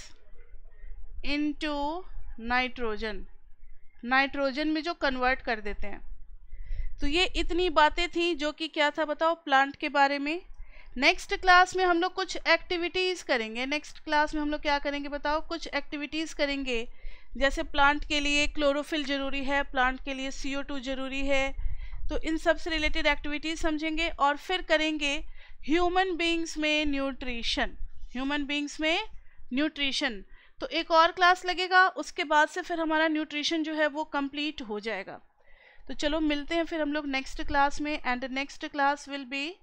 into nitrogen, nitrogen में जो कन्वर्ट कर देते हैं। तो ये इतनी बातें थी जो कि क्या था बताओ, प्लांट के बारे में। नेक्स्ट क्लास में हम लोग कुछ एक्टिविटीज़ करेंगे। नेक्स्ट क्लास में हम लोग क्या करेंगे बताओ, कुछ एक्टिविटीज़ करेंगे। जैसे प्लांट के लिए क्लोरोफिल ज़रूरी है, प्लांट के लिए CO2 ज़रूरी है, तो इन सब से रिलेटेड एक्टिविटीज़ समझेंगे। और फिर करेंगे ह्यूमन बींग्स में न्यूट्रिशन, ह्यूमन बींग्स में न्यूट्रिशन। तो एक और क्लास लगेगा, उसके बाद से फिर हमारा न्यूट्रिशन जो है वो कंप्लीट हो जाएगा। तो चलो मिलते हैं फिर हम लोग नेक्स्ट क्लास में, and next class will be